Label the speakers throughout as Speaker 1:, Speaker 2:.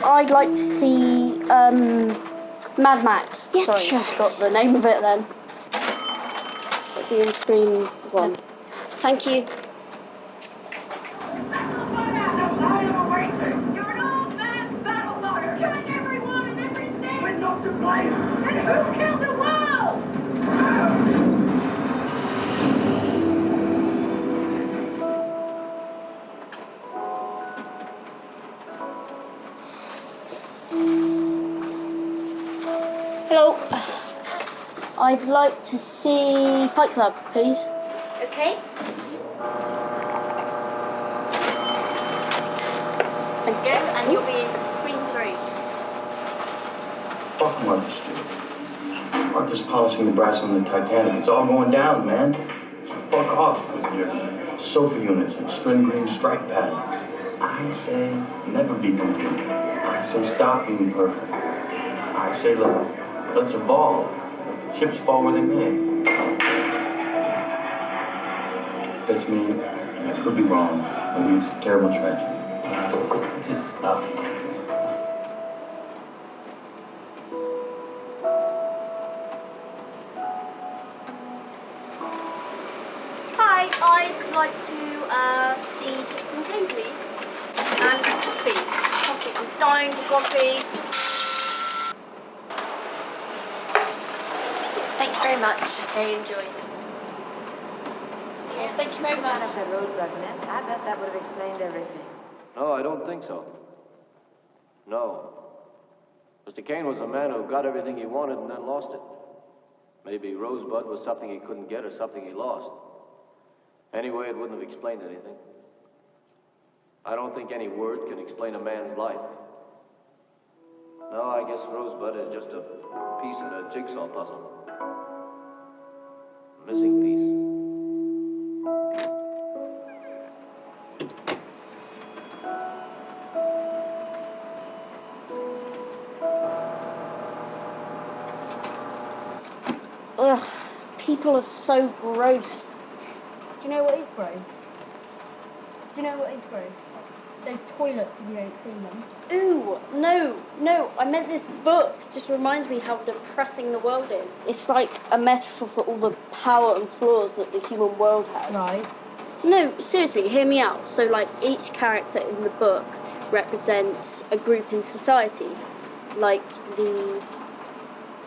Speaker 1: I'd like to see Mad Max.
Speaker 2: Yeah,
Speaker 1: Sorry,
Speaker 2: sure.
Speaker 1: I forgot the name of it then. It'd be in Scream 1. Thank you.
Speaker 3: You're an old man battle dog, killing everyone and everything! We're not to blame! And who killed the world?
Speaker 1: Hello. I'd like to see Fight Club, please.
Speaker 2: Okay.
Speaker 1: Thank you. And you'll be in Scream 3.
Speaker 4: Fuck Martha Stewart. Martha's polishing the brass on the Titanic. It's all going down, man. So fuck off with your sofa units and string green strike patterns. I say never be complete. I say stop being perfect. I say let's evolve. Let the chips fall where they may. That's me. I could be wrong. Maybe it's a terrible tragedy. It's just stuff.
Speaker 1: Hi, I'd like to see Citizen Kane, please. And coffee. Coffee. I'm dying for coffee.
Speaker 2: Thanks very much.
Speaker 1: Okay, enjoy. Yeah, thank you very much.
Speaker 5: If the Rosebud meant, I bet that would have explained everything.
Speaker 6: No, I don't think so. No. Mr. Kane was a man who got everything he wanted and then lost it. Maybe Rosebud was something he couldn't get or something he lost. Anyway, it wouldn't have explained anything. I don't think any word can explain a man's life. No, I guess Rosebud is just a piece in a jigsaw puzzle. A missing piece.
Speaker 1: Ugh, people are so gross. Do you know what is gross? Do you know what is gross? Those toilets if you don't clean them. Ooh, no, I meant this book. It just reminds me how depressing the world is. It's like a metaphor for all the power and flaws that the human world has.
Speaker 2: Right.
Speaker 1: No, seriously, hear me out. So, like, each character in the book represents a group in society. Like, the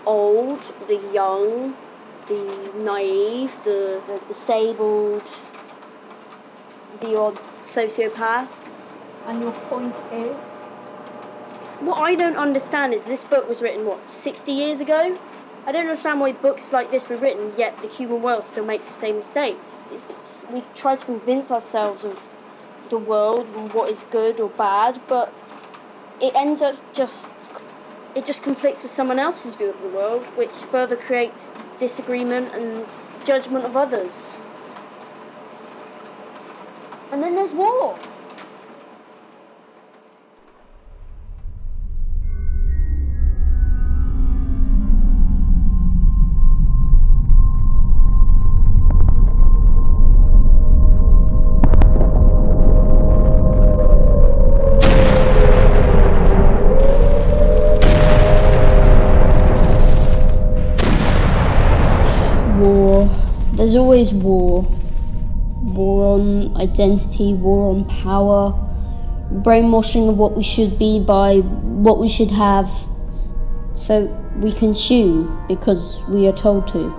Speaker 1: old, the young, the naive, the disabled, the odd sociopath.
Speaker 2: And your point is?
Speaker 1: What I don't understand is this book was written, 60 years ago? I don't understand why books like this were written, yet the human world still makes the same mistakes. We try to convince ourselves of the world and what is good or bad, but it ends up just conflicts with someone else's view of the world, which further creates disagreement and judgment of others. And then there's war. There's always war. War on identity, war on power, brainwashing of what we should be by what we should have, so we consume because we are told to.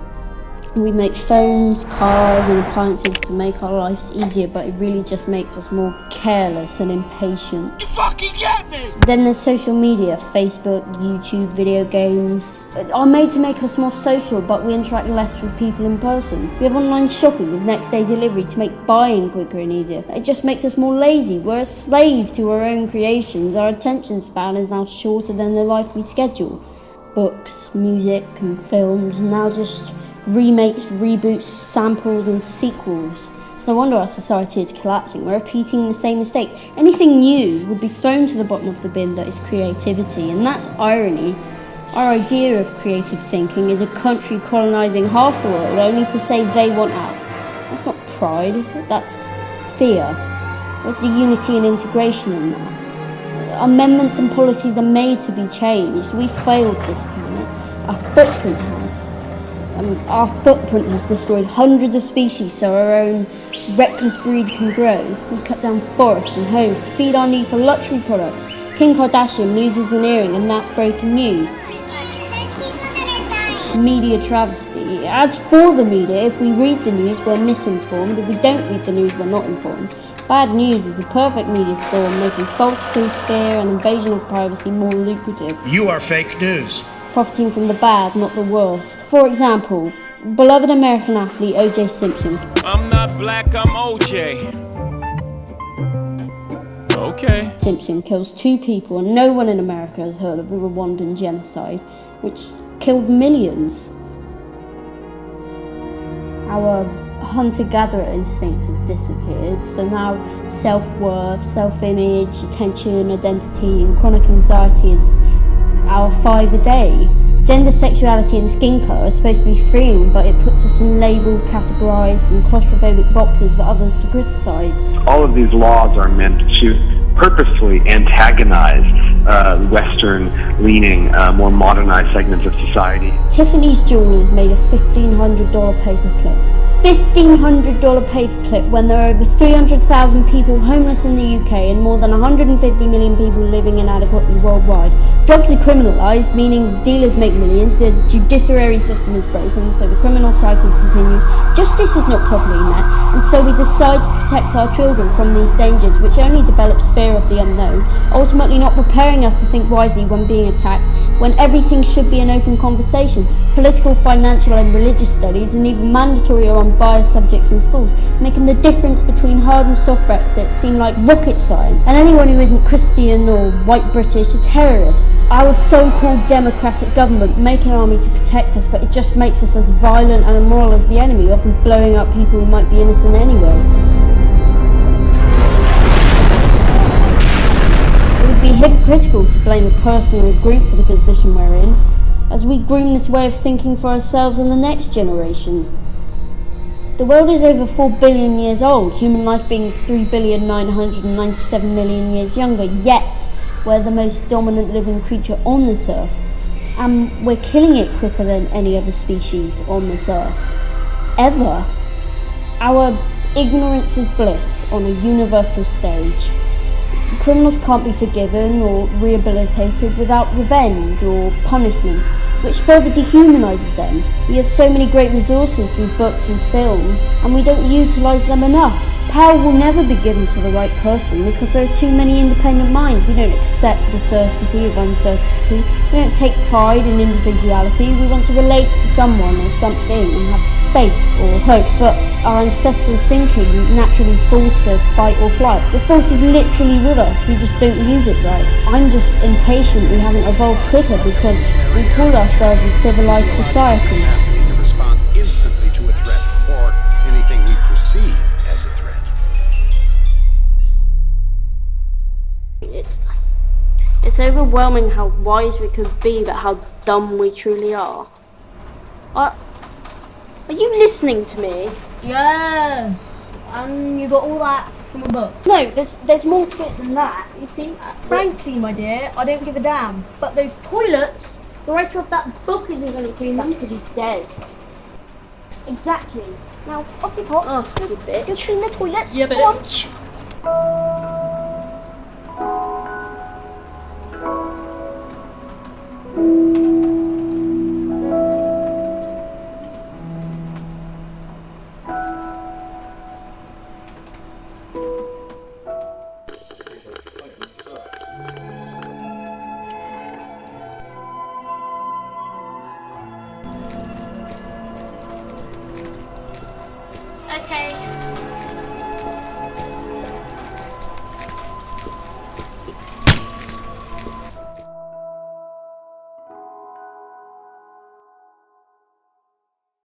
Speaker 1: We make phones, cars and appliances to make our lives easier, but it really just makes us more careless and impatient.
Speaker 7: You fucking get me!
Speaker 1: Then there's social media, Facebook, YouTube, video games, are made to make us more social, but we interact less with people in person. We have online shopping with next day delivery to make buying quicker and easier. It just makes us more lazy. We're a slave to our own creations. Our attention span is now shorter than the life we schedule. Books, music and films now just remakes, reboots, samples and sequels. It's no wonder our society is collapsing. We're repeating the same mistakes. Anything new would be thrown to the bottom of the bin that is creativity, and that's irony. Our idea of creative thinking is a country colonising half the world only to say they want out. That's not pride, that's fear. Where's the unity and integration in that? Amendments and policies are made to be changed. We failed this planet. Our footprint has. Our footprint has destroyed hundreds of species so our own reckless breed can grow. We cut down forests and homes to feed our need for luxury products. Kim Kardashian loses an earring and that's breaking news. Media travesty. As for the media, if we read the news, we're misinformed. If we don't read the news, we're not informed. Bad news is the perfect media storm, making false truth scare and invasion of privacy more lucrative.
Speaker 7: You are fake news.
Speaker 1: Profiting from the bad, not the worst. For example, beloved American athlete O.J. Simpson.
Speaker 8: I'm not black, I'm O.J. Okay.
Speaker 1: Simpson kills 2 people and no one in America has heard of the Rwandan genocide, which killed millions. Our hunter-gatherer instincts have disappeared, so now self-worth, self-image, attention, identity and chronic anxiety is our 5 a day. Gender, sexuality and skin colour are supposed to be freeing, but it puts us in labelled, categorised and claustrophobic boxes for others to criticise.
Speaker 9: All of these laws are meant to purposefully antagonize Western-leaning, more modernized segments of society.
Speaker 1: Tiffany's Jewelers made a $1,500 paperclip. $1,500 paperclip when there are over 300,000 people homeless in the UK and more than 150 million people living inadequately worldwide. Drugs are criminalised, meaning dealers make millions, the judiciary system is broken, so the criminal cycle continues. Justice is not properly met, and so we decide to protect our children from these dangers, which only develops fear of the unknown, ultimately not preparing us to think wisely when being attacked, when everything should be an open conversation. Political, financial and religious studies are even mandatory or on biased subjects in schools, making the difference between hard and soft Brexit seem like rocket science, and anyone who isn't Christian or white British a terrorist. Our so-called democratic government make an army to protect us, but it just makes us as violent and immoral as the enemy, often blowing up people who might be innocent anyway. It would be hypocritical to blame a person or a group for the position we're in, as we groom this way of thinking for ourselves and the next generation. The world is over 4 billion years old, human life being 3,997,000,000 years younger, yet we're the most dominant living creature on this earth, and we're killing it quicker than any other species on this earth. Ever. Our ignorance is bliss on a universal stage. Criminals can't be forgiven or rehabilitated without revenge or punishment, which further dehumanises them. We have so many great resources through books and film, and we don't utilise them enough. Power will never be given to the right person because there are too many independent minds. We don't accept the certainty of uncertainty. We don't take pride in individuality. We want to relate to someone or something and have faith or hope, but our ancestral thinking naturally falls to fight or flight. The force is literally with us, we just don't use it right. I'm just impatient we haven't evolved quicker because we call ourselves a civilized society.
Speaker 10: Capacity to respond instantly to a threat or anything we perceive as a threat.
Speaker 1: It's overwhelming how wise we could be, but how dumb we truly are. Are you listening to me?
Speaker 2: Yes. And you got all that from a book.
Speaker 1: No, there's more to it than that, you see?
Speaker 2: Frankly, my dear, I don't give a damn. But those toilets, the writer of that book isn't going to clean them.
Speaker 1: That's because he's dead.
Speaker 2: Exactly. Now, off you pop.
Speaker 1: Oh, you bitch.
Speaker 2: Go clean the toilets.
Speaker 1: Yeah,
Speaker 2: bitch.
Speaker 1: Okay.